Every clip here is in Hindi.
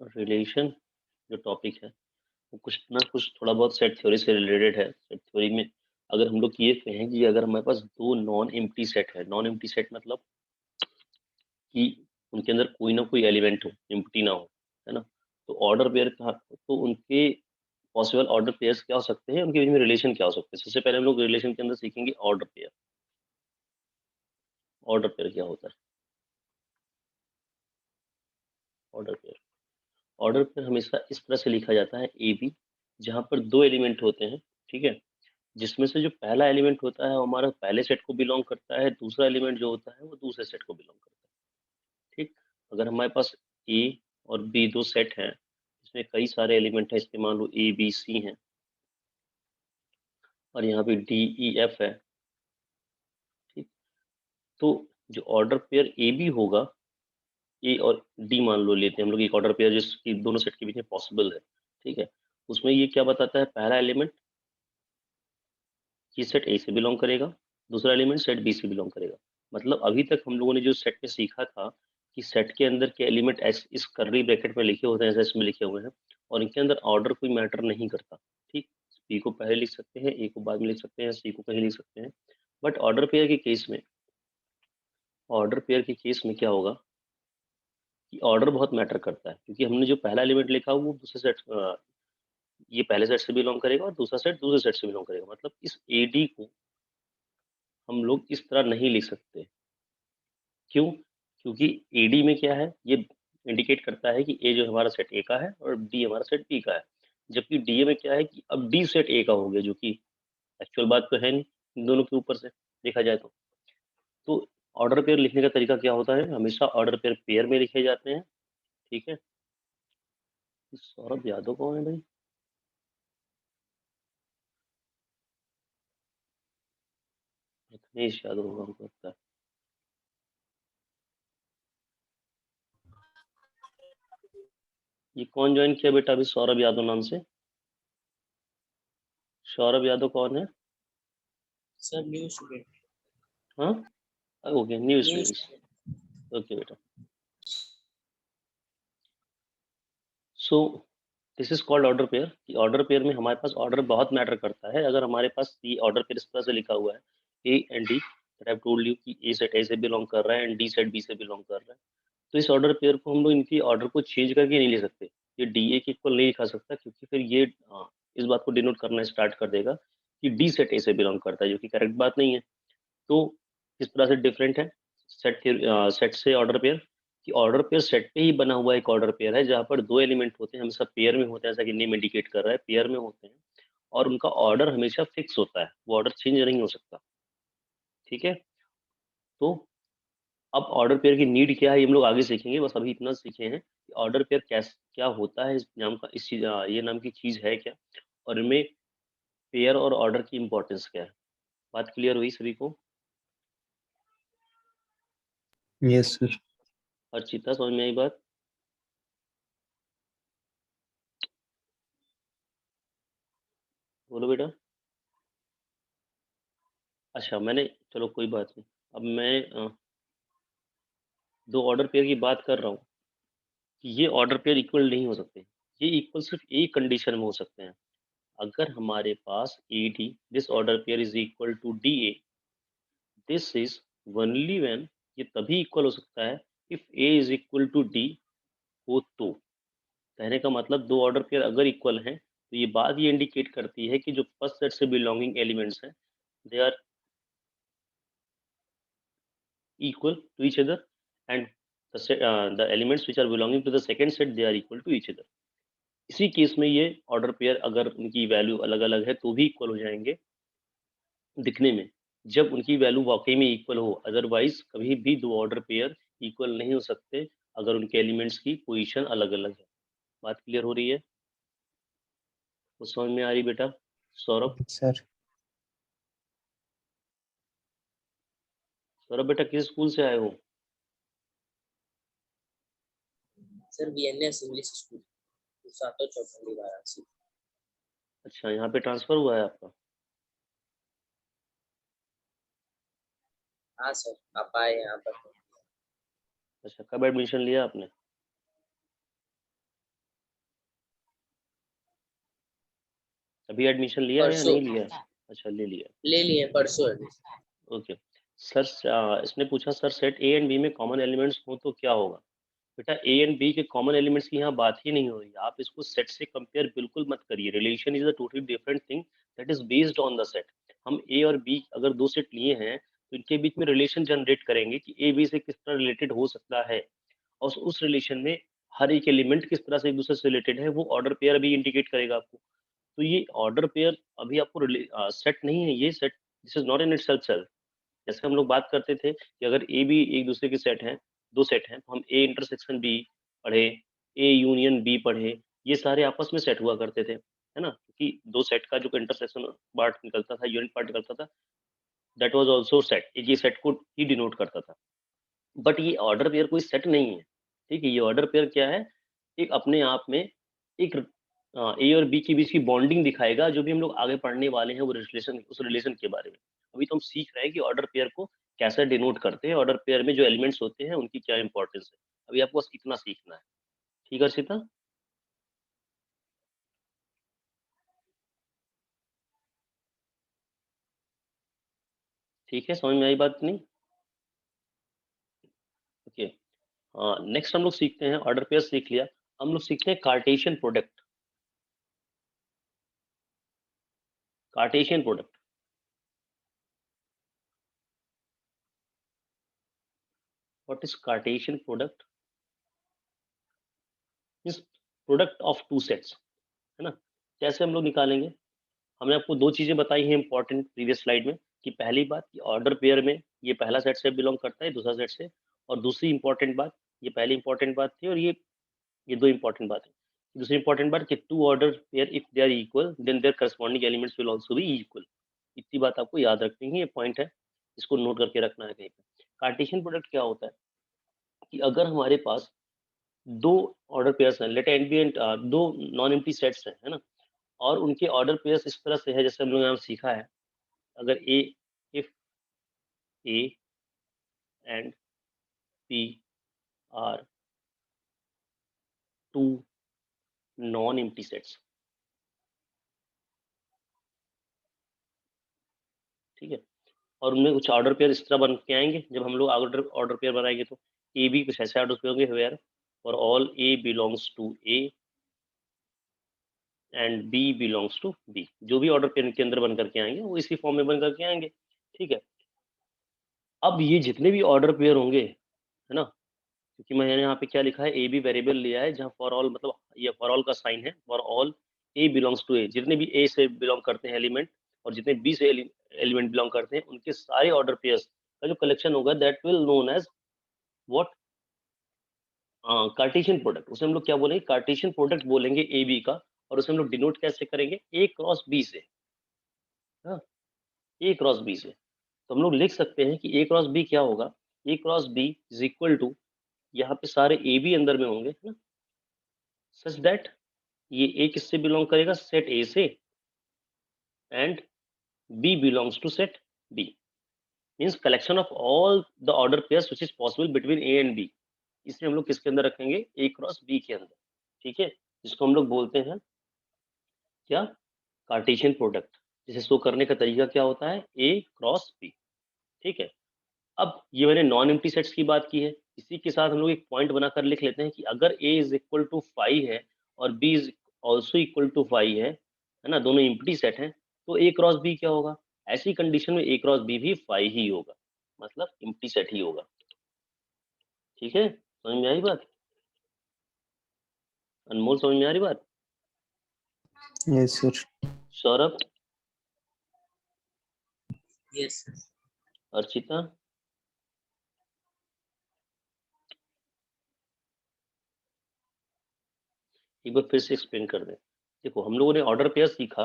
तो रिलेशन जो टॉपिक है वो कुछ ना कुछ थोड़ा बहुत सेट थ्योरी से रिलेटेड है। सेट थ्योरी में अगर हम लोग ये कहें कि अगर हमारे पास दो नॉन एम्प्टी सेट है, नॉन एम्प्टी सेट मतलब कि उनके अंदर कोई ना कोई एलिमेंट हो, एम्प्टी ना हो, है ना, तो ऑर्डर पेयर का तो उनके पॉसिबल ऑर्डर पेयर्स क्या हो सकते हैं, उनके बीच में रिलेशन क्या हो सकते हैं। सबसे पहले हम लोग रिलेशन के अंदर सीखेंगे ऑर्डर पेयर। ऑर्डर पेयर क्या होता है? ऑर्डर पेयर, ऑर्डर पेयर हमेशा इस तरह से लिखा जाता है ए बी, जहाँ पर दो एलिमेंट होते हैं, ठीक है, जिसमें से जो पहला एलिमेंट होता है वो हमारा पहले सेट को बिलोंग करता है, दूसरा एलिमेंट जो होता है वो दूसरे सेट को बिलोंग करता है। ठीक, अगर हमारे पास ए और बी दो सेट हैं, इसमें कई सारे एलिमेंट हैं, इसके मान लो ए बी सी हैं और यहाँ पे डी ई एफ है। ठीक, तो जो ऑर्डर पेयर ए बी होगा, ए और डी मान लो लेते हैं हम लोग एक ऑर्डर पेयर जिसकी दोनों सेट के बीच में पॉसिबल है, ठीक है, उसमें ये क्या बताता है, पहला एलिमेंट ये सेट ए से बिलोंग करेगा, दूसरा एलिमेंट सेट बी से बिलोंग करेगा। मतलब अभी तक हम लोगों ने जो सेट में सीखा था कि सेट के अंदर के एलिमेंट एस इस कर्ली ब्रैकेट में लिखे होते हैं, ऐसे इसमें लिखे हुए हैं, और इनके अंदर ऑर्डर कोई मैटर नहीं करता। ठीक, बी को पहले लिख सकते हैं, ए को बाद में लिख सकते हैं, सी को कहीं लिख सकते हैं, बट ऑर्डर पेयर के केस में, ऑर्डर पेयर के केस में क्या होगा कि ऑर्डर बहुत मैटर करता है, क्योंकि हमने जो पहला एलिमेंट लिखा वो दूसरे सेट, ये पहले सेट से बिलोंग करेगा और दूसरा सेट दूसरे सेट से बिलोंग करेगा। मतलब इस ए डी को हम लोग इस तरह नहीं लिख सकते। क्यों? क्योंकि एडी में क्या है, ये इंडिकेट करता है कि ए जो हमारा सेट ए का है और डी हमारा सेट बी का है, जबकि डी में क्या है कि अब डी सेट ए का हो गया, जो कि एक्चुअल बात तो है नहीं इन दोनों के ऊपर से देखा जाए तो ऑर्डर पेयर लिखने का तरीका क्या होता है, हमेशा ऑर्डर पेयर पेयर में लिखे जाते हैं। ठीक है, सौरभ यादव कौन है भाई? रत्नेश यादव का हमको लगता है। ये कौन ज्वाइन किया बेटा अभी सौरभ यादव नाम से? सौरभ यादव कौन है? Sir new student. हाँ, ओके, न्यू स्टूडेंट्स, ओके बेटा। So this is called order pair. कि ऑर्डर पेयर में हमारे पास ऑर्डर बहुत मैटर करता है। अगर हमारे पास ये ऑर्डर पेयर इस तरह से लिखा हुआ है A and D, that I have told you कि ए सेट ए से बिलोंग कर रहा है एंड डी सेट बी से बिलोंग कर रहा है, तो इस ऑर्डर पेयर को हम लोग इनकी ऑर्डर को चेंज करके नहीं ले सकते। ये डी ए के इक्वल नहीं लिखा सकता, क्योंकि फिर ये इस बात को डिनोट करना स्टार्ट कर देगा कि डी सेट ए से बिलोंग करता है, जो कि करेक्ट बात नहीं है। तो इस तरह से डिफरेंट है सेट सेट से ऑर्डर पेयर। कि ऑर्डर पेयर सेट पे ही बना हुआ एक ऑर्डर पेयर है, जहाँ पर दो एलिमेंट होते हैं, हमेशा पेयर में होते हैं, जैसा कि नेम इंडिकेट कर रहा है, पेयर में होते हैं, और उनका ऑर्डर हमेशा फिक्स होता है, वो ऑर्डर चेंज नहीं हो सकता। ठीक है, तो अब ऑर्डर पेयर की नीड क्या है ये हम लोग आगे सीखेंगे, बस अभी इतना सीखे हैं कि ऑर्डर पेयर क्या होता है, इस नाम का इस चीज ये नाम की चीज है क्या, और इनमें पेयर और ऑर्डर की इंपॉर्टेंस क्या है। बात क्लियर हुई सभी को? Yes sir. अर्चिता समझ में आई बात? बोलो बेटा। अच्छा, मैंने, चलो कोई बात नहीं, अब मैं दो ऑर्डर पेयर की बात कर रहा हूँ कि ये ऑर्डर पेयर इक्वल नहीं हो सकते। ये इक्वल सिर्फ एक कंडीशन में हो सकते हैं, अगर हमारे पास A D, this order pair is equal to D A, this is only when, ये तभी इक्वल हो सकता है if A is equal to D हो तो। कहने का मतलब दो ऑर्डर पेयर अगर इक्वल हैं तो ये बात ये इंडिकेट करती है कि जो फर्स्ट सेट से बिलोंगिंग एलिमेंट्स हैं they are equal to each other, and the elements which are belonging to the second set they are equal to each other. इसी केस में ये ऑर्डर पेयर अगर उनकी वैल्यू अलग अलग है तो भी इक्वल हो जाएंगे दिखने में, जब उनकी वैल्यू वाकई में इक्वल हो। अदरवाइज कभी भी दो ऑर्डर पेयर इक्वल नहीं हो सकते अगर उनके एलिमेंट्स की पोजीशन अलग अलग है। बात क्लियर हो रही है? वो समझ में आ रही बेटा? सौरभ, सर सौरभ बेटा किस स्कूल से आए हो? सर बीएनएस इंग्लिश स्कूल, सातो चौपंडी वाराणसी। अच्छा, यहाँ पे ट्रांसफर हुआ है आपका? हाँ सर, आप आए यहाँ पर। अच्छा, कब एडमिशन लिया आपने? अभी एडमिशन लिया है या परसों नहीं लिया है? अच्छा, ले लिया। ले लिए, परसों एडमिशन। ओके। सर इसने पूछा sir set A and B में कॉमन एलिमेंट्स हो तो क्या होगा? बेटा ए एंड बी के कॉमन एलिमेंट्स की यहाँ बात ही नहीं हो रही। आप इसको सेट से कंपेयर बिल्कुल मत करिए। Relation is a totally different thing that is based on the set. हम ए और बी अगर दो सेट लिए हैं तो इनके बीच में रिलेशन जनरेट करेंगे कि ए बी से किस तरह रिलेटेड हो सकता है, और उस रिलेशन में हर एक एलिमेंट किस तरह से एक दूसरे से रिलेटेड है वो ऑर्डर पेयर भी इंडिकेट करेगा आपको। तो ये ऑर्डर पेयर अभी आपको सेट नहीं है, ये set this is not in itself self. जैसे हम लोग बात करते थे कि अगर ए बी एक दूसरे के सेट हैं, दो सेट हैं, तो हम ए इंटरसेक्शन बी पढ़े, ए यूनियन बी पढ़े, ये सारे आपस में सेट हुआ करते थे, है ना? क्योंकि दो सेट का जो इंटरसेक्शन पार्ट निकलता था, यूनिट पार्ट निकलता था, दैट वाज आल्सो सेट। एक ये सेट को ही डिनोट करता था। बट ये ऑर्डर पेयर कोई सेट नहीं है, ठीक है? ये ऑर्डर पेयर क्या है? एक अपने आप में एक ए और बी के बीच की बॉन्डिंग दिखाएगा। जो भी हम लोग आगे पढ़ने वाले हैं वो रिलेशन, उस रिलेशन के बारे में। अभी तो हम सीख रहे हैं कि ऑर्डर पेयर को कैसे डिनोट करते हैं, ऑर्डर पेयर में जो एलिमेंट्स होते हैं उनकी क्या इंपॉर्टेंस है। अभी आपको बस इतना सीखना है, ठीक है अर्षिता? ठीक है, समझ में आई बात नहीं? ओके। नेक्स्ट हम लोग सीखते हैं, ऑर्डर पेयर सीख लिया, हम लोग सीखते हैं Cartesian product. Cartesian product, what is Cartesian product? Is product of two sets, है ना? कैसे हम लोग निकालेंगे? हमने आपको दो चीजें बताई हैं इंपॉर्टेंट प्रीवियस स्लाइड में, कि पहली बात कि ऑर्डर पेयर में ये पहला सेट से बिलोंग करता है, दूसरा सेट से। और दूसरी इंपॉर्टेंट बात, ये पहली इंपॉर्टेंट बात थी, और ये दो इंपॉर्टेंट बात है। दूसरी इंपॉर्टेंट बात कि two order pair if they are equal then their corresponding elements will also be equal. इतनी बात आपको याद रखनी है, ये पॉइंट है, इसको नोट करके रखना है कहीं पे। कार्टेशियन प्रोडक्ट क्या होता है कि अगर हमारे पास दो ऑर्डर पेयर्स हैं, लेट एंड बी एंड, दो नॉन एम्प्टी सेट्स हैं, है ना? और उनके ऑर्डर पेयर्स इस तरह से है जैसे हम लोग यहाँ सीखा है। अगर A, if A and B are two non empty sets, ठीक है? और उनमें कुछ ऑर्डर पेयर इस तरह बन के आएंगे। जब हम लोग ऑर्डर ऑर्डर पेयर बनाएंगे तो ए बी कुछ ऐसे ऑर्डर पेयर होंगे, where for all A belongs to A and B belongs to B. जो भी ऑर्डर पेयर के अंदर बन करके आएंगे वो इसी फॉर्म में बन करके आएंगे, ठीक है? अब ये जितने भी ऑर्डर पेयर होंगे, है ना? क्योंकि मैंने यहाँ पे क्या लिखा है, ए बी वेरिएबल लिया है, जहाँ फॉर ऑल मतलब ये फॉर ऑल का साइन है, for all A belongs to A. जितने भी ए से बिलोंग करते हैं एलिमेंट, और जितने बी से एलिमेंट बिलोंग करते हैं, उनके सारे ऑर्डर पेयर्स का जो कलेक्शन होगा that will known as what, Cartesian product. उसे हम लोग क्या बोलेंगे? कार्टेशियन प्रोडक्ट बोलेंगे ए बी का। और उसे हम लोग डिनोट कैसे करेंगे? ए क्रॉस बी से, हाँ, ए क्रॉस बी से। तो हम लोग लिख सकते हैं कि ए क्रॉस बी क्या होगा? A cross B is equal to, यहाँ पे सारे ए बी अंदर में होंगे, है ना? सच दैट ये ए किससे बिलोंग करेगा? सेट ए से, and B belongs to set B. Means collection of all the order pairs which is possible between A and B. इसे हम लोग किसके अंदर रखेंगे? ए क्रॉस बी के अंदर, ठीक है? जिसको हम लोग बोलते हैं क्या? Cartesian product. जिसे शो करने का तरीका क्या होता है? ए क्रॉस बी, ठीक है? अब ये मैंने नॉन एम्प्टी सेट्स की बात की है। इसी के साथ हम लोग एक पॉइंट बनाकर लिख लेते हैं कि अगर ए इज इक्वल टू 5 है और B is also equal to 5 है ना, दोनों एम्प्टी सेट हैं, तो ए क्रॉस बी क्या होगा? ऐसी कंडीशन में ए क्रॉस बी भी 5 ही होगा, मतलब एम्प्टी सेट ही होगा, ठीक है? समझ में आई बात? अनमोल, समझ में आ रही बात? Yes, sir. Saurabh, yes sir. Archita, एक बार फिर से एक्सप्लेन कर दें। देखो हम लोगों ने ऑर्डर पेयर सीखा।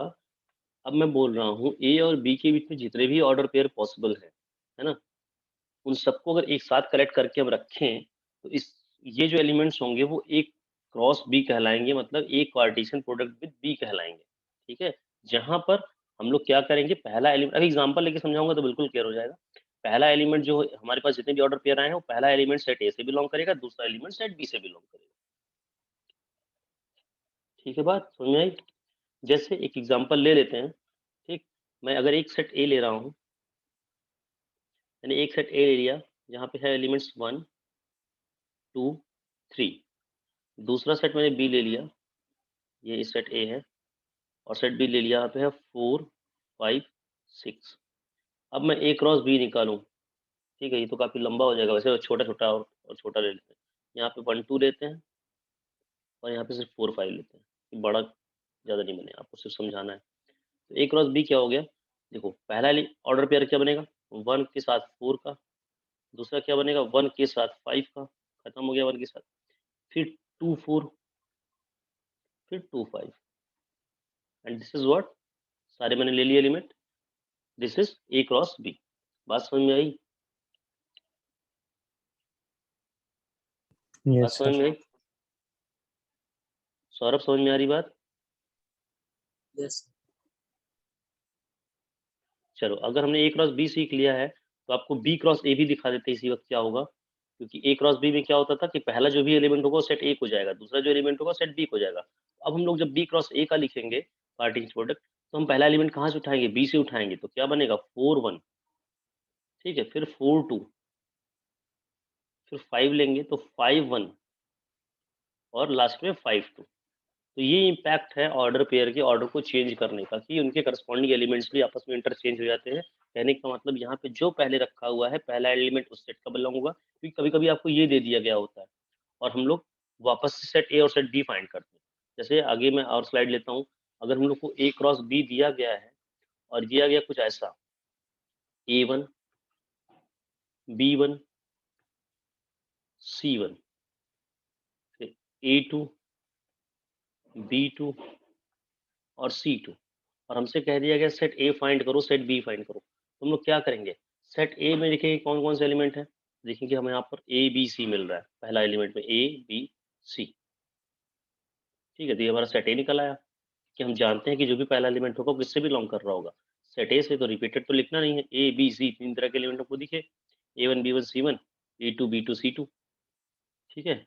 अब मैं बोल रहा हूँ ए और बी के बीच में जितने भी ऑर्डर पेयर पॉसिबल है ना, उन सबको अगर एक साथ कलेक्ट करके हम रखें तो इस ये जो एलिमेंट्स होंगे वो एक क्रॉस बी कहलाएंगे, मतलब एक कार्टेशियन प्रोडक्ट विद बी कहलाएंगे, ठीक है? जहां पर हम लोग क्या करेंगे, पहला एलिमेंट, अभी एग्जांपल लेके समझाऊंगा तो बिल्कुल क्लियर हो जाएगा। पहला एलिमेंट जो हमारे पास जितने भी ऑर्डर पेयर आए हैं वो पहला एलिमेंट सेट ए से बिलोंग करेगा, दूसरा एलिमेंट सेट बी से बिलोंग करेगा। ठीक है, बात समझ में आई? जैसे एक एग्जांपल ले लेते हैं, ठीक, मैं अगर एक सेट ए ले रहा हूँ, मैंने एक सेट ए ले लिया जहाँ पे है एलिमेंट्स 1 2 3, दूसरा सेट मैंने बी ले लिया, ये सेट ए है, और सेट बी ले लिया, यहाँ पे है 4 5 6। अब मैं ए क्रॉस बी निकालूं, ठीक है, ये तो काफी लंबा हो जाएगा, वैसे छोटा छोटा और छोटा ले लेते हैं। यहाँ पे 1 2 लेते हैं और यहाँ पे सिर्फ 4 5 लेते हैं, ये बड़ा ज़्यादा नहीं बने, आपको सिर्फ समझाना है। तो ए क्रॉस बी क्या हो गया, देखो पहला ऑर्डर पेयर क्या बनेगा, 1 के साथ 4 का, दूसरा क्या बनेगा 1 के साथ 5 का, खत्म हो गया 1 के साथ, फिर 2 4, फिर 2 5, एंड दिस इज व्हाट, सारे मैंने ले लिए element, this is A cross B. बात समझ में आई? बात Yes, समझ sir. में आई? सौरभ, समझ में आ रही बात? Yes. चलो, अगर हमने ए क्रॉस बी सीख लिया है तो आपको बी क्रॉस ए भी दिखा देते हैं इसी वक्त क्या होगा, क्योंकि ए क्रॉस बी में क्या होता था कि पहला जो भी एलिमेंट होगा सेट ए को जाएगा, दूसरा जो एलिमेंट होगा सेट बी को जाएगा। अब हम लोग जब बी क्रॉस ए का लिखेंगे कार्टेशियन प्रोडक्ट, तो हम पहला एलिमेंट कहाँ से उठाएंगे, बी से उठाएंगे, तो क्या बनेगा 4 1, ठीक है, फिर 4 2, फिर 5 लेंगे तो 5 1, और लास्ट में 5 2। तो ये इम्पैक्ट है ऑर्डर पेयर के ऑर्डर को चेंज करने का, कि उनके करस्पॉन्डिंग एलिमेंट्स भी आपस में इंटरचेंज हो जाते हैं। कहने का मतलब यहाँ पे जो पहले रखा हुआ है पहला एलिमेंट उस सेट का बिलोंग होगा, क्योंकि कभी कभी आपको ये दे दिया गया होता है और हम लोग वापस से सेट ए और सेट बी फाइंड करते हैं। जैसे आगे मैं और स्लाइड लेता हूँ, अगर हम लोग को ए क्रॉस बी दिया गया है और दिया गया कुछ ऐसा A1 B1 C1, फिर A2 B2 और C2, और हमसे कह दिया गया सेट ए फाइंड करो, सेट बी फाइंड करो, तो हम लोग क्या करेंगे, सेट ए में देखेंगे कौन कौन से एलिमेंट है, देखेंगे हमें यहाँ पर ए बी सी मिल रहा है, पहला एलिमेंट में ए बी सी, ठीक है, तो ये हमारा सेट ए निकल आया, कि हम जानते हैं कि जो भी पहला एलिमेंट होगा वो किससे बिलोंग कर रहा होगा, सेट ए से, तो रिपीटेड तो लिखना नहीं है, ए बी सी तीन तरह के एलिमेंट आपको दिखे, A1 B1 C1 A2 B2 C2, ठीक है।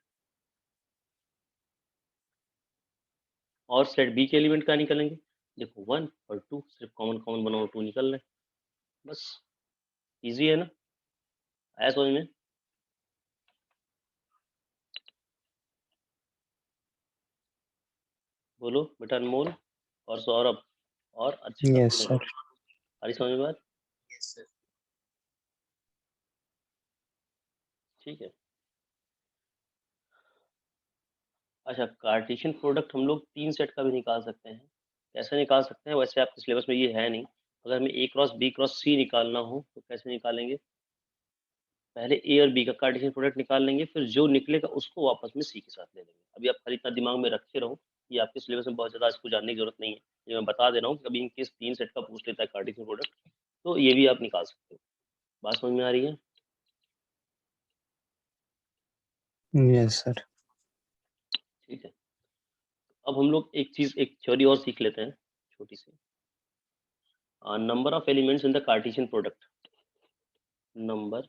और सेट बी के एलिमेंट क्या निकलेंगे, देखो 1 और 2, सिर्फ कॉमन कॉमन बनाओ 2 निकल रहे, बस इजी है ना, आया समझ में? बोलो बेटा अनमोल और सौरभ और अच्छे Yes, sir. सारी समझ में बात? Yes, sir. ठीक है। अच्छा, कार्टेशियन प्रोडक्ट हम लोग 3 सेट का भी निकाल सकते हैं, कैसे निकाल सकते हैं, वैसे आपके सिलेबस में ये है नहीं, अगर हमें ए क्रॉस बी क्रॉस सी निकालना हो तो कैसे निकालेंगे, पहले ए और बी का कार्टेशियन प्रोडक्ट निकाल लेंगे, फिर जो निकलेगा उसको वापस में सी के साथ ले लेंगे। अभी आप खाली इतना दिमाग में रखे रहो, ये आपके सिलेबस में बहुत ज़्यादा इसको जानने की जरूरत नहीं है, ये मैं बता दे रहा हूँ, कभी इनकेस 3 सेट का पूछ लेता है कार्टेशियन प्रोडक्ट तो ये भी आप निकाल सकते हो। बात समझ में आ रही है? Yes, sir. ठीक है, अब हम लोग एक चीज़, एक थ्योरी और सीख लेते हैं छोटी सी, number of elements in the cartesian product, number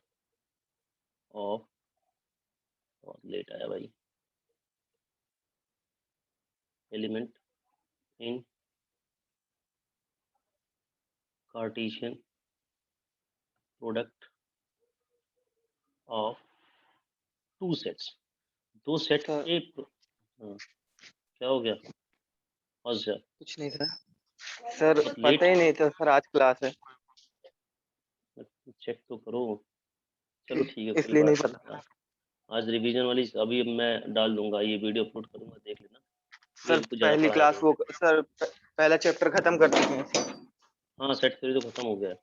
of, बहुत लेट आया भाई, element in cartesian product of two sets, दो सेट सर के हाँ, क्या हो गया, फंस जा, कुछ नहीं सर। सर बहुत पता लेट, ही नहीं था सर आज क्लास है, चेक तो करो, चलो ठीक है कोई इसलिए नहीं बात नहीं, पता। आज रिवीजन वाली अभी मैं डाल दूंगा, ये वीडियो अपलोड करूंगा, देख लेना, ये सर अभी कुछ ज़्यादा पहली पढ़ाया क्लास नहीं वो है। सर पहला चैप्टर खत्म कर चुके हैं। हाँ, सेट थ्योरी तो खत्म हो गया है,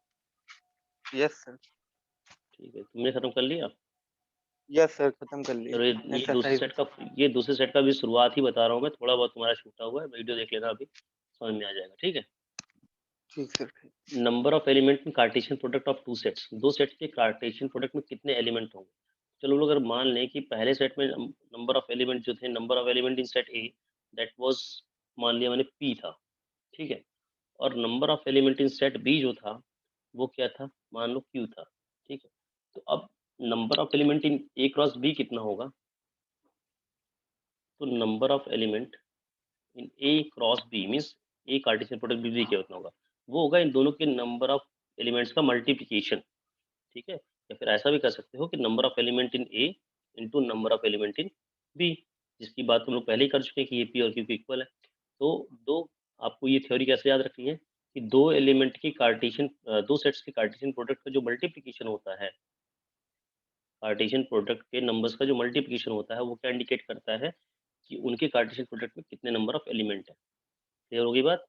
यस सर। ठीक है, तुमने खत्म कर लिया? यस सर खत्म कर चलो, लिए ये दूसरे एक्सरसाइज। सेट का, ये दूसरे सेट का भी शुरुआत ही बता रहा हूँ मैं, थोड़ा बहुत तुम्हारा छूटा हुआ है, वीडियो देख लेना, अभी समझ में आ जाएगा, ठीक है। ठीक sir. Number of element in cartesian product of two sets, दो सेट के कार्टेशियन प्रोडक्ट में कितने एलिमेंट होंगे। चलो हम लोग अगर मान लें कि पहले सेट में नंबर ऑफ एलिमेंट जो थे, number of element in set A that was, मान लिया मैंने पी था, ठीक है, और number of element in set B जो था वो क्या था, मान लो क्यू था, ठीक है। तो अब number of element in A cross B कितना होगा? तो number of element in A cross B means A Cartesian product B क्या उतना होगा, वो होगा इन दोनों के नंबर ऑफ एलिमेंट्स का मल्टीप्लिकेशन। ठीक है, या फिर ऐसा भी कर सकते हो कि number of element in A into number of element in B, जिसकी बात हम लोग पहले ही कर चुके हैं कि ये पी और क्यू के इक्वल है। तो दो, आपको ये थ्योरी कैसे याद रखनी है कि दो एलिमेंट की कार्टेशियन, दो सेट्स के कार्टेशियन प्रोडक्ट का जो मल्टीप्लिकेशन होता है, कार्टेशियन प्रोडक्ट के नंबर्स का जो मल्टीप्लिकेशन होता है वो क्या इंडिकेट करता है कि उनके कार्टेशियन प्रोडक्ट में कितने नंबर ऑफ एलिमेंट है। क्लियर होगी बात?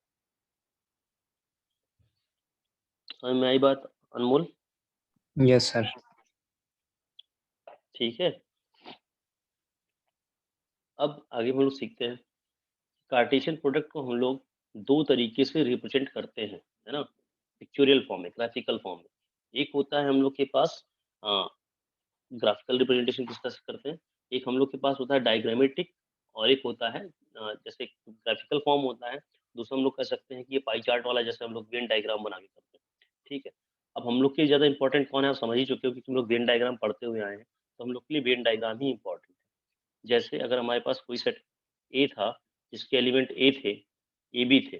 समझ में आई बात अनमोल? Yes, sir. ठीक है, अब आगे हम लोग सीखते हैं। कार्टेशियन प्रोडक्ट को हम लोग दो तरीके से रिप्रेजेंट करते हैं, है ना, पिक्चोरियल फॉर्म में, ग्राफिकल फॉर्म में। एक होता है हम लोग के पास ग्राफिकल रिप्रेजेंटेशन किस तरह से करते हैं, एक हम लोग के पास होता है डायग्रामेटिक, और एक होता है जैसे ग्राफिकल फॉर्म होता है, दूसरा हम लोग कह सकते हैं कि ये पाई चार्ट वाला, जैसे हम लोग वेन डायग्राम बना के करते हैं। ठीक है, अब हम लोग के ज़्यादा इंपॉर्टेंट कौन है आप समझ ही चुके हो, क्योंकि हम लोग वेन डायग्राम पढ़ते हुए आए हैं, तो हम लोग के लिए वेन डायग्राम ही इंपॉर्टेंट है। जैसे अगर हमारे पास कोई सेट ए था जिसके एलिमेंट ए थे, ए बी थे,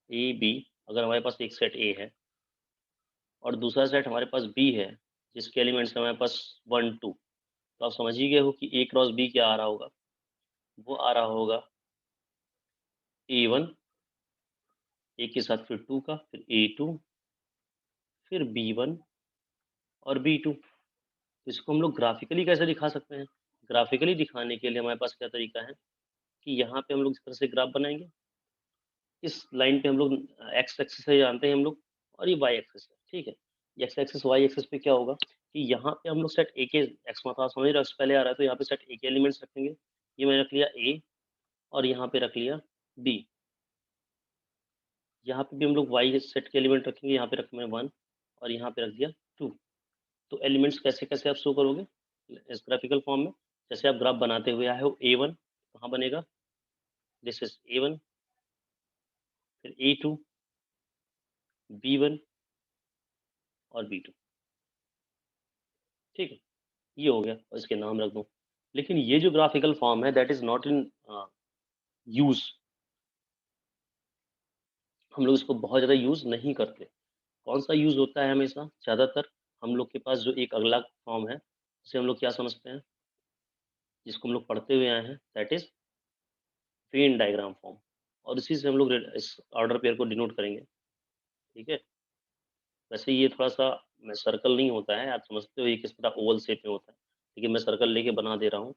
ए बी, अगर हमारे पास एक सेट ए है और दूसरा सेट हमारे पास बी है जिसके एलिमेंट्स हमारे पास 1 2, तो आप समझ ही गए हो कि ए क्रॉस बी क्या आ रहा होगा, वो आ रहा होगा A1, ए के साथ फिर 2 का, फिर A2, फिर B1 और B2। तो इसको हम लोग ग्राफिकली कैसे दिखा सकते हैं? ग्राफिकली दिखाने के लिए हमारे पास क्या तरीका है कि यहाँ पे हम लोग इस तरह से ग्राफ बनाएंगे, इस लाइन पे हम लोग एक्स एक्सिस है जानते हैं हम लोग, और ये वाई एक्सिस है। ठीक है, एक्स एक्सिस वाई एक्सिस पे क्या होगा कि यहाँ पे हम लोग सेट ए के, एक्स मतलब समझ रहे हो, पहले आ रहा है तो यहाँ पे सेट ए के एलिमेंट्स रखेंगे, ये मैंने रख लिया ए, और यहाँ पे रख लिया बी। यहाँ पे भी हम लोग वाई सेट के एलिमेंट रखेंगे, यहाँ पे रखेंगे 1 और यहाँ पे रख दिया 2। तो एलिमेंट्स कैसे कैसे आप शो करोगे इस ग्राफिकल फॉर्म में? जैसे आप ग्राफ बनाते हुए आए हो, A1 कहाँ बनेगा, दिस इज A1, फिर A2, B1 और B2। ठीक है, ये हो गया और इसके नाम रख दो। लेकिन ये जो ग्राफिकल फॉर्म है that is not in use, हम लोग इसको बहुत ज़्यादा यूज नहीं करते। कौन सा यूज होता है हमेशा ज़्यादातर? हम लोग के पास जो एक अगला फॉर्म है उसे हम लोग क्या समझते हैं, जिसको हम लोग पढ़ते हुए आए हैं, that is Venn diagram form, और इसी से हम लोग इस ऑर्डर पेयर को डिनोट करेंगे। ठीक है, वैसे ये थोड़ा सा मैं सर्कल नहीं होता है, आप समझते हो ये किस तरह ओवल शेप में होता है, लेकिन मैं सर्कल लेके बना दे रहा हूँ।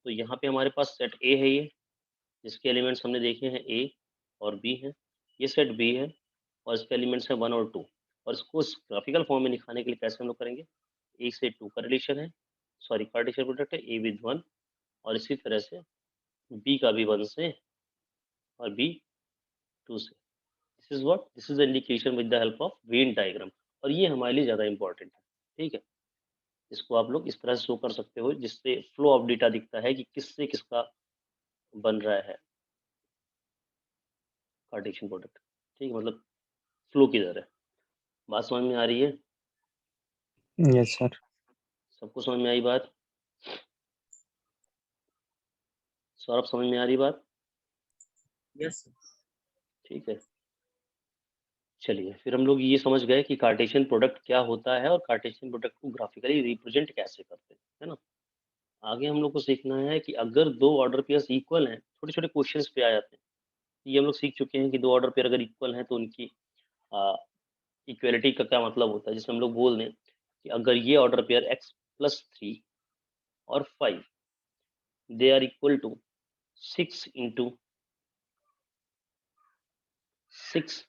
तो यहाँ पे हमारे पास सेट ए है, ये जिसके एलिमेंट्स हमने देखे हैं ए और बी हैं, ये सेट बी है और इसके एलिमेंट्स हैं 1 और 2, और इसको ग्राफिकल फॉर्म में दिखाने के लिए कैसे हम लोग करेंगे, ए से 2 का रिलेशन है, सॉरी कार्टेशियन प्रोडक्ट है ए विद 1, और इसी तरह से बी का भी 1 से और बी 2 से। This is what, this is indication with the help of Venn diagram, और ये हमारे लिए ज़्यादा इंपॉर्टेंट है। ठीक है, इसको आप लोग इस तरह से शो कर सकते हो जिससे फ्लो ऑफ डेटा दिखता है कि किससे किसका बन रहा है कार्टेशियन प्रोडक्ट। ठीक है, मतलब फ्लो किधर है। बात समझ में आ रही है? Yes, sir. सबको समझ में आई बात? सौरभ समझ में आ रही बात? Yes, sir. ठीक है, चलिए फिर हम लोग ये समझ गए कि कार्टेशियन प्रोडक्ट क्या होता है और कार्टेशियन प्रोडक्ट को ग्राफिकली रिप्रेजेंट कैसे करते हैं, है ना। आगे हम लोग को सीखना है कि अगर दो ऑर्डर पेयर्स इक्वल हैं, छोटे छोटे क्वेश्चंस पे आ जाते हैं, ये हम लोग सीख चुके हैं कि दो ऑर्डर पेयर अगर इक्वल हैं तो उनकी इक्वलिटी का क्या मतलब होता है, जिसमें हम लोग बोल दें कि अगर ये ऑर्डर पेयर x+3 और 5 they are equal to 6 into 6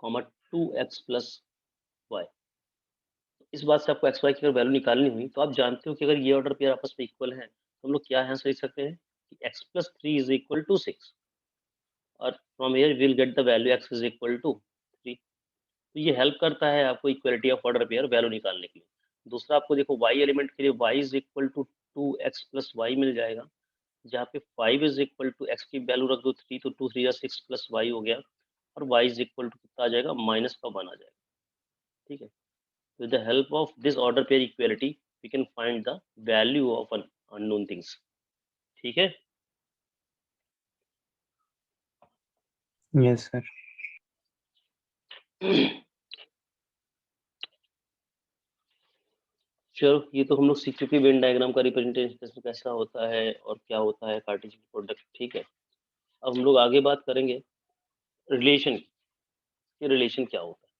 comma 2x+y, इस बात से आपको एक्स वाई की अगर वैल्यू निकालनी हुई तो आप जानते हो कि अगर ये ऑर्डर पेयर आपस में इक्वल हैं तो हम लोग क्या यहाँ से लिख सकते हैं कि x+3 इज इक्वल टू 6, और from here will get the value x is equal to 3। तो ये हेल्प करता है आपको equality of order pair value निकालने के लिए। दूसरा आपको देखो y एलिमेंट के लिए y is equal to 2x+y मिल जाएगा, जहाँ पे 5 इज इक्वल टू x की वैल्यू रख दो 3, तो 2 3 6+y हो गया, और y इज इक्वल टू कितना आ जाएगा, -1 आ जाएगा। ठीक है। With the help of this order pair equality we can find the value of unknown things. ठीक है। Yes, sir. चलो, ये तो हम लोग सीख चुके वेन डायग्राम का रिप्रेजेंटेशन कैसा होता है और क्या होता है कार्टेशियन प्रोडक्ट। ठीक है। अब हम लोग आगे बात करेंगे रिलेशन की। रिलेशन क्या होता है?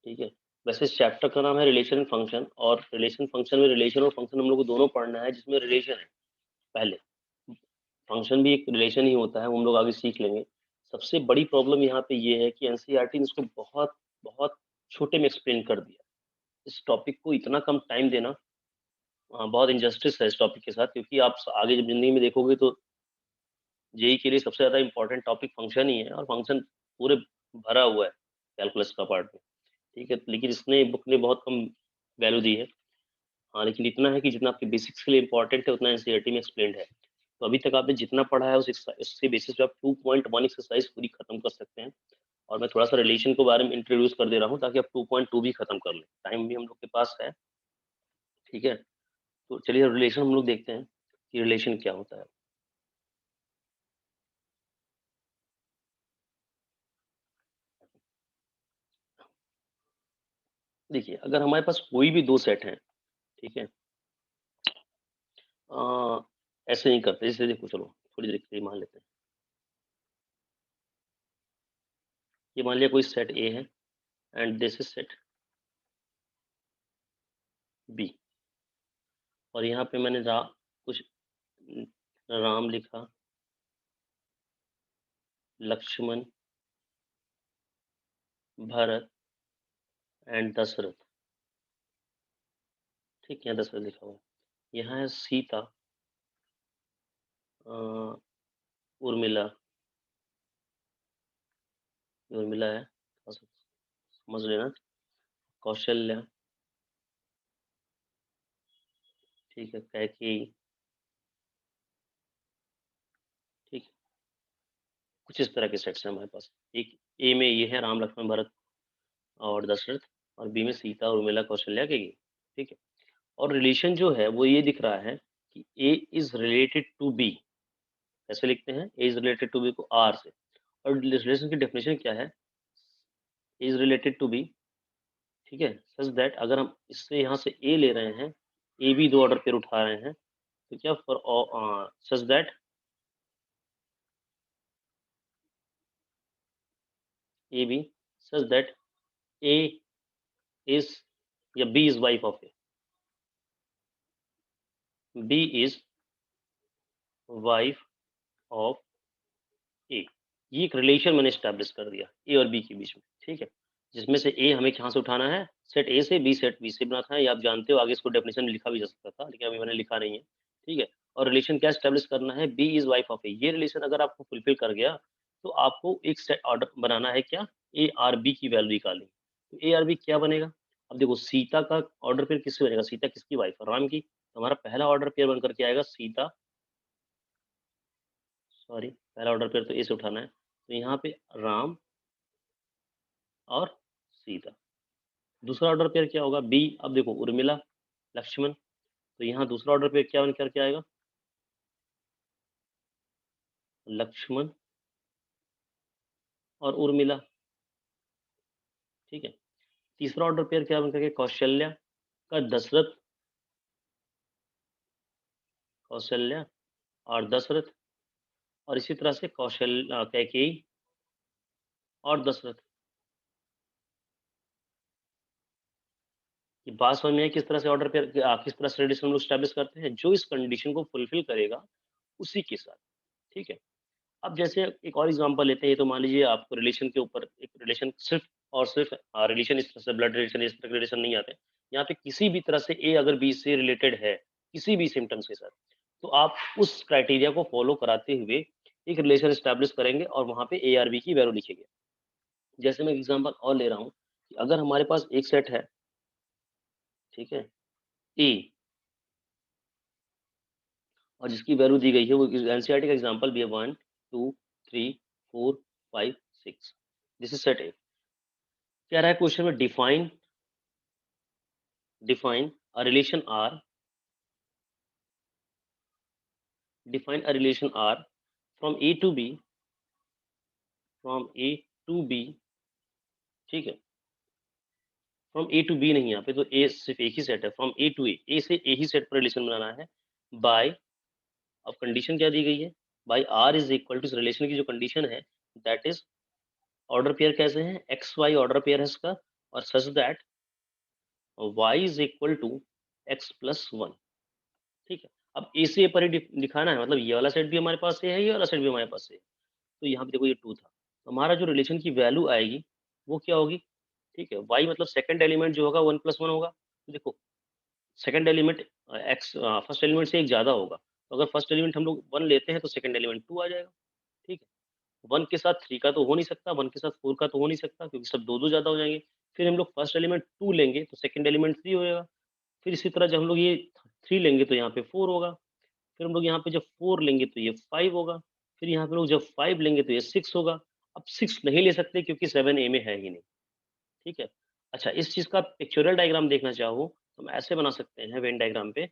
ठीक है। वैसे इस चैप्टर का नाम है रिलेशन फंक्शन, और रिलेशन फंक्शन में रिलेशन और फंक्शन हम लोग को दोनों पढ़ना है, जिसमें रिलेशन है पहले। फंक्शन भी एक रिलेशन ही होता है, वो हम लोग आगे सीख लेंगे। सबसे बड़ी प्रॉब्लम यहाँ पे ये है कि एनसीईआरटी ने इसको बहुत बहुत छोटे में एक्सप्लेन कर दिया। इस टॉपिक को इतना कम टाइम देना बहुत इंजस्टिस है इस टॉपिक के साथ, क्योंकि आप आगे जब जिंदगी में देखोगे तो जेई के लिए सबसे ज़्यादा इंपॉर्टेंट टॉपिक फंक्शन ही है, और फंक्शन पूरे भरा हुआ है कैलकुलस का पार्ट में। ठीक है। लेकिन इसने बुक ने बहुत कम वैल्यू दी है। हाँ, लेकिन इतना है कि जितना आपके बेसिक्स के लिए इंपॉर्टेंट है उतना एनसीईआरटी में एक्सप्लेन्ड है। तो अभी तक आपने जितना पढ़ा है उसके बेसिस पे आप 2.1 एक्सरसाइज पूरी खत्म कर सकते हैं। और मैं थोड़ा सा रिलेशन के बारे में इंट्रोड्यूस कर दे रहा हूँ ताकि आप 2.2 भी खत्म कर लें। टाइम भी हम लोग के पास है। ठीक है। तो चलिए रिलेशन हम लोग देखते हैं कि रिलेशन क्या होता है। देखिए, अगर हमारे पास कोई भी दो सेट हैं, ठीक है, ऐसे नहीं करते। जैसे देखो, चलो थोड़ी देर के लिए मान लेते हैं। ये मान लिया कोई सेट ए है and this is set B, और यहाँ पे मैंने कुछ राम लिखा, लक्ष्मण, भरत एंड दशरथ। ठीक है, दशरथ लिखा हुआ। यहाँ है सीता, उर्मिला, उर्मिला है, थोड़ा सा समझ लेना, कौशल्या, ठीक है, कैकेयी। ठीक है। कुछ इस तरह के सेट्स हैं हमारे पास। एक ए में ये है राम, लक्ष्मण, भरत और दशरथ, और बी में सीता, उर्मिला, कौशल्या, कैकेयी। ठीक है। और रिलेशन जो है वो ये दिख रहा है कि ए इज रिलेटेड टू बी। कैसे लिखते हैं? ए इज रिलेटेड टू बी को आर से। और रिलेशन की डेफिनेशन क्या है? इज रिलेटेड टू बी, ठीक है, सच दैट अगर हम इससे यहाँ से ए ले रहे हैं, ए भी दो ऑर्डर पेयर उठा रहे हैं, तो क्या for such that A B, such that A is या B is wife of A, B is wife of A. ये एक रिलेशन मैंने स्टैब्लिश कर दिया ए और बी के बीच में। ठीक है। जिसमें से ए हमें कहाँ से उठाना है? सेट ए से, बी सेट बी से बनाना है। ये आप जानते हो, आगे इसको डेफिनेशन में लिखा भी जा सकता था, लेकिन अभी मैंने लिखा नहीं है। ठीक है। और रिलेशन क्या स्टैब्लिश करना है? B is wife of A. ये रिलेशन अगर आपको फुलफिल कर गया तो आपको एक सेट ऑर्डर बनाना है, क्या? ए आर बी की वैल्यू निकालनी। तो ए आर बी क्या बनेगा? अब देखो, सीता का ऑर्डर पेयर किससे बनेगा? सीता किसकी वाइफ है? राम की। तो हमारा पहला ऑर्डर पेयर बनकर के आएगा सीता, सॉरी, पहला ऑर्डर पेयर तो ए से उठाना है, तो यहाँ पे राम और सीता। दूसरा ऑर्डर पेयर क्या होगा? बी। अब देखो, उर्मिला, लक्ष्मण, तो यहाँ दूसरा ऑर्डर पेयर क्या बन करके आएगा? लक्ष्मण और उर्मिला। ठीक है। तीसरा ऑर्डर पेयर क्या बन करके? कौशल्या का दशरथ, कौशल्या और दशरथ, और इसी तरह से कैकेयी और दशरथ। ये बात समझ में है किस तरह से ऑर्डर पेयर, किस तरह से रिलेशन हम लोग स्टैब्लिश करते हैं? जो इस कंडीशन को फुलफिल करेगा उसी के साथ। ठीक है। अब जैसे एक और एग्जांपल लेते हैं। ये तो मान लीजिए आपको रिलेशन के ऊपर एक रिलेशन सिर्फ और सिर्फ रिलेशन इस तरह से ब्लड रिलेशन, इस तरह के रिलेशन नहीं आते। यहाँ पे किसी भी तरह से ए अगर बी से रिलेटेड है किसी भी सिम्टम्स के साथ, तो आप उस क्राइटेरिया को फॉलो कराते हुए एक रिलेशन स्टैब्लिश करेंगे और वहाँ पे ए आर बी की वैल्यू लिखेंगे। जैसे मैं एग्जाम्पल और ले रहा हूँ कि अगर हमारे पास एक सेट है, ठीक है, ए, और जिसकी वैल्यू दी गई है, वो एनसीईआरटी का एग्जाम्पल भी है 1 2 3 4 5 6, दिस इज सेट ए। क्या रहा है क्वेश्चन में? Define a relation R, define a relation R from A to B, ठीक है, फ्रॉम ए टू बी नहीं, यहाँ पे तो ए सिर्फ एक ही सेट है, फ्रॉम ए टू ए से ए ही सेट पर रिलेशन बनाना है बाय, अब कंडीशन क्या दी गई है? By R is equal to, इस रिलेशन की जो कंडीशन है दैट इज, ऑर्डर पेयर कैसे हैं? एक्स वाई ऑर्डर पेयर है इसका, और such that y is equal to x plus one, ठीक है। अब ए से ए पर ही दिखाना है, मतलब ये वाला सेट भी हमारे पास से है, ये वाला सेट भी हमारे पास से है, तो यहाँ पे देखो ये 2 था, तो हमारा जो रिलेशन की वैल्यू आएगी वो क्या होगी? ठीक है, y मतलब सेकंड एलिमेंट जो होगा 1 + 1 होगा, तो देखो second element x first element से एक ज़्यादा होगा, तो अगर फर्स्ट एलिमेंट हम लोग 1 लेते हैं तो सेकंड एलिमेंट 2 आ जाएगा, ठीक है। 1 के साथ 3 का तो हो नहीं सकता, 1 के साथ 4 का तो हो नहीं सकता, क्योंकि सब 2-2 ज़्यादा हो जाएंगे। फिर हम लोग फर्स्ट एलिमेंट 2 लेंगे तो सेकंड एलिमेंट 3 होएगा, फिर इसी तरह जब हम लोग ये 3 लेंगे तो यहाँ पे 4 होगा, फिर हम लोग यहाँ पे जब 4 लेंगे तो ये 5 होगा, फिर यहाँ पे लोग जब 5 लेंगे तो ये 6 होगा। अब 6 नहीं ले सकते क्योंकि 7 ए में है ही नहीं, ठीक है। अच्छा, इस चीज़ का पिक्चोरल डायग्राम देखना चाहो तो हम ऐसे बना सकते हैं वेन डायग्राम पे,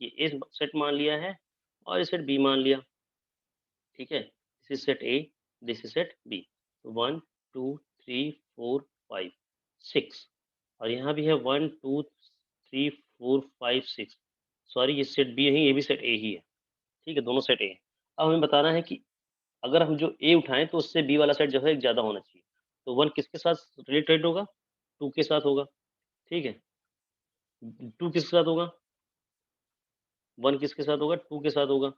ये ए सेट मान लिया है और ये सेट बी मान लिया, ठीक है। This is set A, this is set B, 1 2 3 4 5 6, और यहाँ भी है 1 2 3 4 5 6, सॉरी ये सेट बी है, ये भी सेट ए ही है, ठीक है, दोनों सेट ए हैं। अब हमें बताना है कि अगर हम जो ए उठाएं तो उससे बी वाला सेट जो है एक ज़्यादा होना चाहिए, तो 1 किसके साथ रिलेटेड होगा? 2 के साथ होगा, ठीक है। 2 किसके साथ होगा? 1 किसके साथ होगा? 2 के साथ होगा।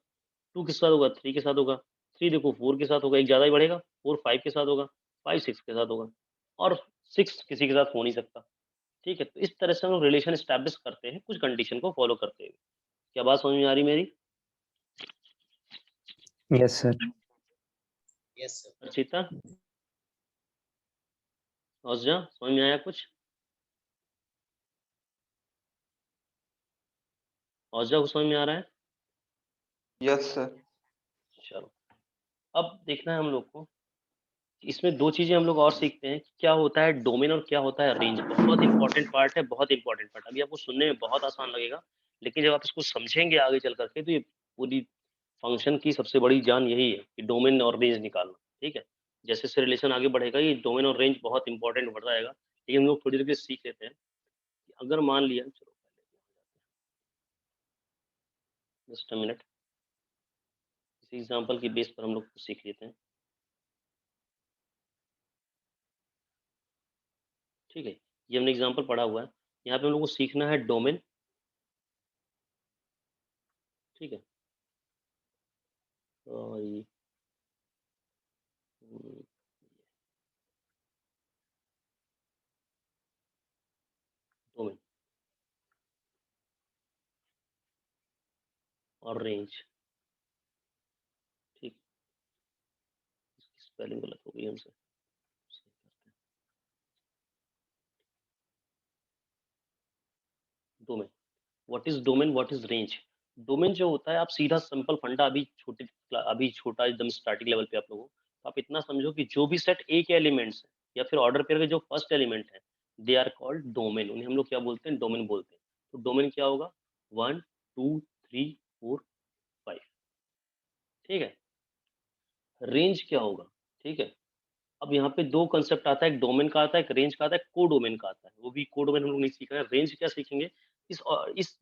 2 किसके साथ होगा? 3 के साथ होगा। 3 देखो 4 के साथ होगा, एक ज़्यादा ही बढ़ेगा, 4 5 के साथ होगा, 5 6 के साथ होगा, और 6 किसी के साथ हो नहीं सकता, ठीक है। तो इस तरह से हम लोग रिलेशन एस्टैब्लिश करते हैं कुछ कंडीशन को फॉलो करते हुए। क्या बात समझ में आ रही मेरी? Yes, sir. Yes, sir. Archita, औसजा, समझ में आया कुछ? औसजा को समझ में आ रहा है? Yes sir. चलो, अब देखना है हम लोग को, इसमें 2 चीज़ें हम लोग और सीखते हैं कि क्या होता है डोमेन और क्या होता है रेंज। बहुत इंपॉर्टेंट पार्ट है, बहुत इंपॉर्टेंट पार्ट। अभी आपको सुनने में बहुत आसान लगेगा, लेकिन जब आप इसको समझेंगे आगे चल करके तो ये पूरी फंक्शन की सबसे बड़ी जान यही है कि डोमेन और रेंज निकालना, ठीक है। जैसे जैसे रिलेशन आगे बढ़ेगा ये डोमेन और रेंज बहुत इंपॉर्टेंट बढ़ता जाएगा, लेकिन हम लोग थोड़ी देर के सीख लेते हैं कि अगर मान लिया, चलो जस्ट अ मिनट, इसी एग्जाम्पल की बेस पर हम लोग सीख लेते हैं, ठीक है। ये हमने एग्जाम्पल पढ़ा हुआ है, यहाँ पे हम लोग को सीखना है डोमेन, ठीक है। और ये डोमेन और रेंज, ठीक। इसकी स्पेलिंग गलत हो गई हमसे, सही करते हैं। Domain, what is domain, what is range? Domain जो होता है, आप सीधा सिंपल फंडा, अभी छोटा एकदम स्टार्टिंग लेवल पे आप लोगों, तो आप इतना समझो कि जो भी सेट ए के एलिमेंट्स हैं या फिर ऑर्डर पेयर के जो फर्स्ट एलिमेंट है, दे आर कॉल्ड डोमेन, उन्हें हम लोग क्या बोलते हैं? डोमेन बोलते हैं। तो डोमेन क्या होगा? 1 2 3 4 5, ठीक है। रेंज क्या होगा? ठीक है। अब यहाँ पे 2 कांसेप्ट आता है, एक डोमेन का आता है, एक रेंज का आता है, कोडोमेन का आता है। वो भी कोडोमेन हम लोग नहीं सीख रहे हैं, रेंज क्या सीखेंगे? इस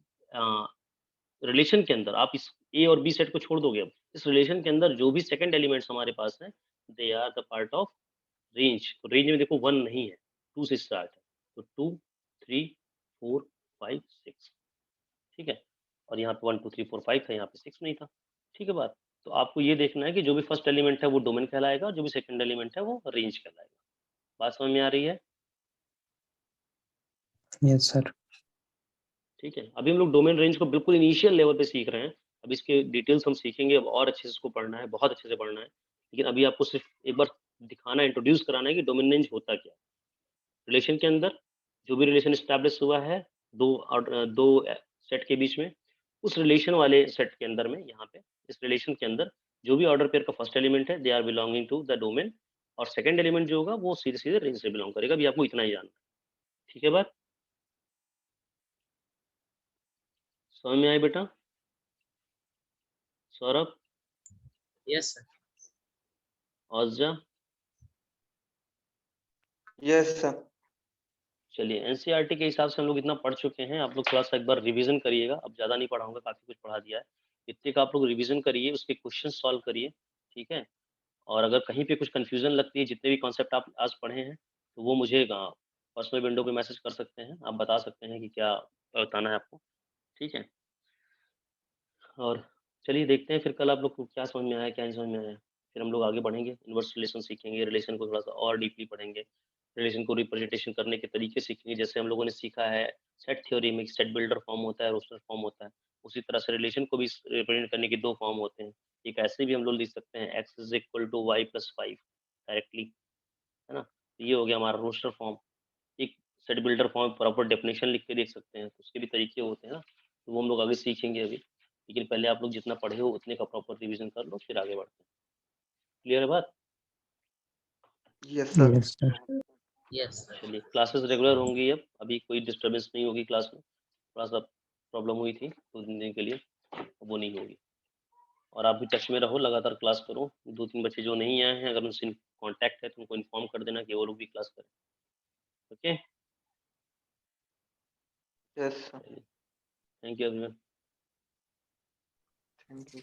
रिलेशन के अंदर आप इस ए और बी सेट को छोड़ दोगे, अब इस रिलेशन के अंदर जो भी सेकंड एलिमेंट्स हमारे पास हैं, they are the part of range. तो रेंज में देखो 1 नहीं है, 2 से स्टार्ट है, तो 2 3 4 5 6, ठीक है। और यहाँ पे 1 2 3 4 5 था, यहाँ पे 6 नहीं था, ठीक है बात। तो आपको ये देखना है कि जो भी फर्स्ट एलिमेंट है वो डोमेन कहलाएगा, और जो भी सेकंड एलिमेंट है वो रेंज कहलाएगा। बात समझ में आ रही है? Yes, sir. ठीक है। अभी हम लोग डोमेन रेंज को बिल्कुल इनिशियल लेवल पे सीख रहे हैं, अब इसके डिटेल्स हम सीखेंगे, अब और अच्छे से इसको पढ़ना है, बहुत अच्छे से पढ़ना है। लेकिन अभी आपको सिर्फ एक बार दिखाना, इंट्रोड्यूस कराना है कि डोमेन रेंज होता क्या है। रिलेशन के अंदर जो भी रिलेशन स्टैब्लिश हुआ है दो सेट के बीच में, उस रिलेशन वाले सेट के अंदर में, यहाँ पे इस रिलेशन के अंदर जो भी ऑर्डर पेयर का फर्स्ट एलिमेंट है, they are belonging to the domain, और सेकंड एलिमेंट जो होगा वो सीधे-सीधे रेंज से बिलॉन्ग करेगा। अभी आपको इतना ही जानना है। ठीक है बात? समझ में आई बेटा? Saurabh, Yes, sir. औज़ा? Yes, sir. चलिए एनसीईआरटी के हिसाब से हम लोग इतना पढ़ चुके हैं। आप लोग थोड़ा-सा एक बार रिवीजन करिएगा। अब ज़्यादा नहीं पढ़ाऊँगा, काफ़ी कुछ पढ़ा दिया है। इतने का आप लोग रिवीजन करिए, उसके क्वेश्चन सॉल्व करिए, ठीक है? और अगर कहीं पे कुछ कन्फ्यूज़न लगती है, जितने भी कॉन्सेप्ट आप आज पढ़े हैं, तो वो मुझे पर्सनल विंडो पे मैसेज कर सकते हैं। आप बता सकते हैं कि क्या बताना है आपको, ठीक है? और चलिए देखते हैं फिर कल आप लोग को क्या समझ में आया, क्या नहीं समझ में आया। फिर हम लोग आगे बढ़ेंगे, इन्वर्स रिलेशन सीखेंगे, रिलेशन को थोड़ा-सा और डीपली पढ़ेंगे। रिलेशन को रिप्रेजेंटेशन करने के तरीके सीखेंगे, जैसे हम लोगों ने सीखा है सेट थ्योरी में सेट बिल्डर फॉर्म होता है, रोस्टर फॉर्म होता है। उसी तरह से रिलेशन को भी रिप्रेजेंट करने के 2 फॉर्म होते हैं। एक ऐसे भी हम लोग लिख सकते हैं x is equal to y plus 5 directly, है ना? तो ये हो गया हमारा रोस्टर फॉर्म। एक set builder form proper definition लिख के देख सकते हैं, तो उसके भी तरीके होते हैं ना, तो वो हम लोग आगे सीखेंगे अभी। लेकिन पहले आप लोग जितना पढ़े हो उतने का प्रॉपर रिवीजन कर लो, फिर आगे बढ़ते हैं। क्लियर है बात? Yes, sir. Yes, sir. Yes, sir. चलिए क्लासेस रेगुलर होंगी अब, अभी कोई डिस्टर्बेंस नहीं होगी क्लास में। थोड़ा-सा प्रॉब्लम हुई थी 2-3 दिन के लिए, अब वो नहीं होगी। और आप भी टच में रहो, लगातार क्लास करो। 2-3 बच्चे जो नहीं आए हैं, अगर उनसे कॉन्टैक्ट है तो उनको इन्फॉर्म कर देना कि वो लोग भी क्लास करें। ओके? Yes, sir. चलिए, thank you everyone. Thank you.